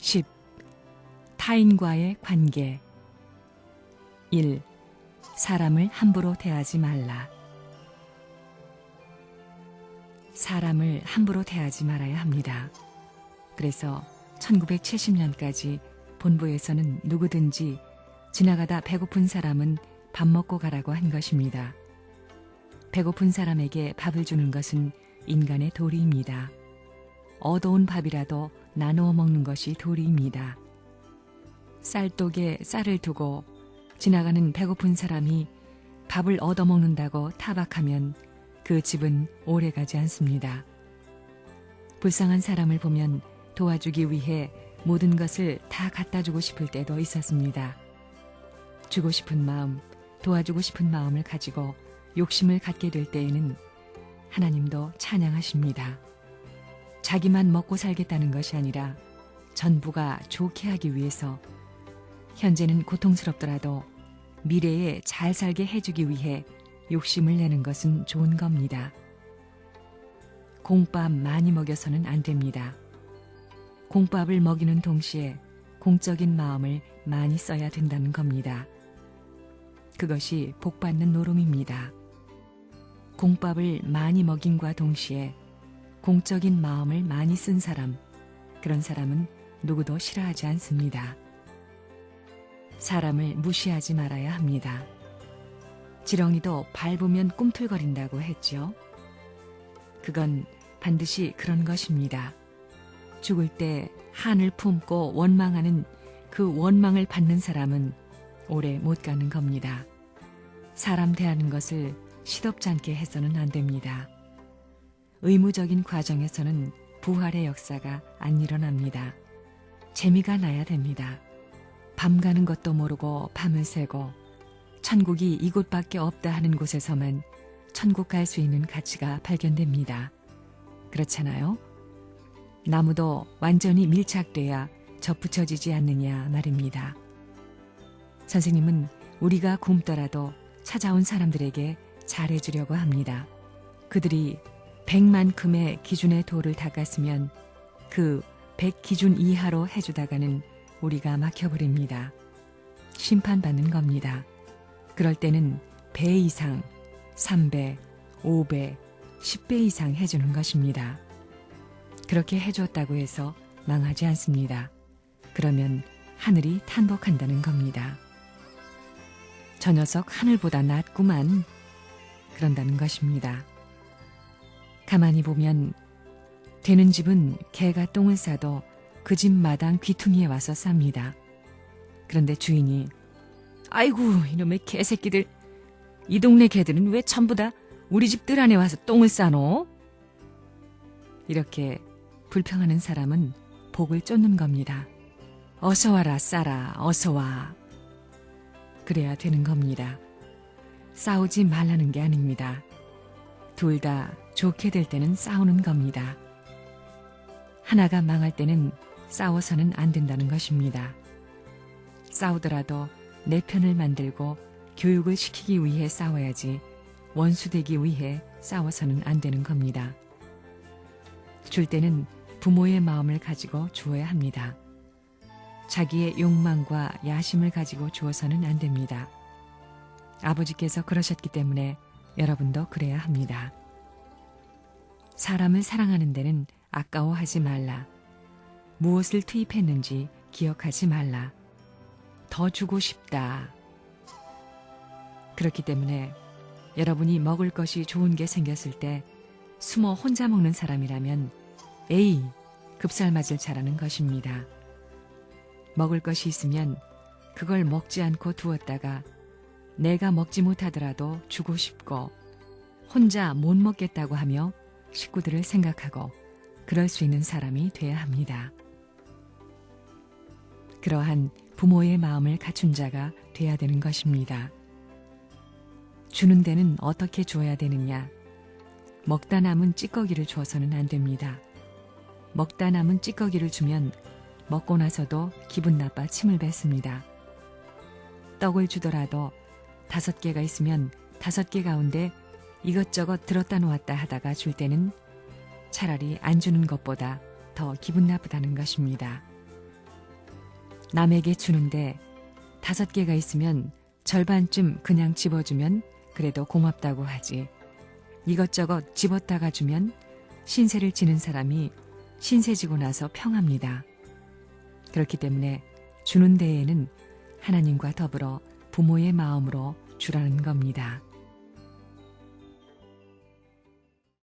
10. 타인과의 관계. 1. 사람을 함부로 대하지 말라. 사람을 함부로 대하지 말아야 합니다. 그래서 1970년까지 본부에서는 누구든지 지나가다 배고픈 사람은 밥 먹고 가라고 한 것입니다. 배고픈 사람에게 밥을 주는 것은 인간의 도리입니다. 얻어온 밥이라도 나누어 먹는 것이 도리입니다. 쌀독에 쌀을 두고 지나가는 배고픈 사람이 밥을 얻어먹는다고 타박하면 그 집은 오래가지 않습니다. 불쌍한 사람을 보면 도와주기 위해 모든 것을 다 갖다 주고 싶을 때도 있었습니다. 주고 싶은 마음, 도와주고 싶은 마음을 가지고 욕심을 갖게 될 때에는 하나님도 찬양하십니다. 자기만 먹고 살겠다는 것이 아니라 전부가 좋게 하기 위해서 현재는 고통스럽더라도 미래에 잘 살게 해주기 위해 욕심을 내는 것은 좋은 겁니다. 공밥 많이 먹여서는 안 됩니다. 공밥을 먹이는 동시에 공적인 마음을 많이 써야 된다는 겁니다. 그것이 복받는 노름입니다. 공밥을 많이 먹인과 동시에 공적인 마음을 많이 쓴 사람, 그런 사람은 누구도 싫어하지 않습니다. 사람을 무시하지 말아야 합니다. 지렁이도 밟으면 꿈틀거린다고 했죠. 그건 반드시 그런 것입니다. 죽을 때 한을 품고 원망하는 그 원망을 받는 사람은 오래 못 가는 겁니다. 사람 대하는 것을 시덥지 않게 해서는 안 됩니다. 의무적인 과정에서는 부활의 역사가 안 일어납니다. 재미가 나야 됩니다. 밤 가는 것도 모르고 밤을 새고 천국이 이곳밖에 없다 하는 곳에서만 천국 갈 수 있는 가치가 발견됩니다. 그렇잖아요? 나무도 완전히 밀착돼야 접붙여지지 않느냐 말입니다. 선생님은 우리가 굶더라도 찾아온 사람들에게 잘해주려고 합니다. 그들이 100만큼의 기준의 도를 닦았으면 그 100기준 이하로 해주다가는 우리가 막혀버립니다. 심판받는 겁니다. 그럴 때는 배 이상, 3배, 5배, 10배 이상 해주는 것입니다. 그렇게 해줬다고 해서 망하지 않습니다. 그러면 하늘이 탄복한다는 겁니다. 저 녀석 하늘보다 낫구만. 그런다는 것입니다. 가만히 보면 되는 집은 개가 똥을 싸도 그 집 마당 귀퉁이에 와서 쌉니다. 그런데 주인이 아이고 이놈의 개새끼들, 이 동네 개들은 왜 전부 다 우리 집 뜰 안에 와서 똥을 싸노? 이렇게 불평하는 사람은 복을 쫓는 겁니다. 어서 와라 싸라, 어서 와. 그래야 되는 겁니다. 싸우지 말라는 게 아닙니다. 둘 다 좋게 될 때는 싸우는 겁니다. 하나가 망할 때는 싸워서는 안 된다는 것입니다. 싸우더라도 내 편을 만들고 교육을 시키기 위해 싸워야지 원수되기 위해 싸워서는 안 되는 겁니다. 줄 때는 부모의 마음을 가지고 주어야 합니다. 자기의 욕망과 야심을 가지고 주어서는 안 됩니다. 아버지께서 그러셨기 때문에 여러분도 그래야 합니다. 사람을 사랑하는 데는 아까워하지 말라. 무엇을 투입했는지 기억하지 말라. 더 주고 싶다. 그렇기 때문에 여러분이 먹을 것이 좋은 게 생겼을 때 숨어 혼자 먹는 사람이라면 에이, 급살 맞을 자라는 것입니다. 먹을 것이 있으면 그걸 먹지 않고 두었다가 내가 먹지 못하더라도 주고 싶고 혼자 못 먹겠다고 하며 식구들을 생각하고 그럴 수 있는 사람이 돼야 합니다. 그러한 부모의 마음을 갖춘 자가 돼야 되는 것입니다. 주는 데는 어떻게 줘야 되느냐? 먹다 남은 찌꺼기를 주어서는 안 됩니다. 먹다 남은 찌꺼기를 주면 먹고 나서도 기분 나빠 침을 뱉습니다. 떡을 주더라도 5개가 있으면 5개 가운데 이것저것 들었다 놓았다 하다가 줄 때는 차라리 안 주는 것보다 더 기분 나쁘다는 것입니다. 남에게 주는데 5개가 있으면 절반쯤 그냥 집어주면 그래도 고맙다고 하지. 이것저것 집었다가 주면 신세를 지는 사람이 신세 지고 나서 평합니다. 그렇기 때문에 주는 데에는 하나님과 더불어 부모의 마음으로 주라는 겁니다.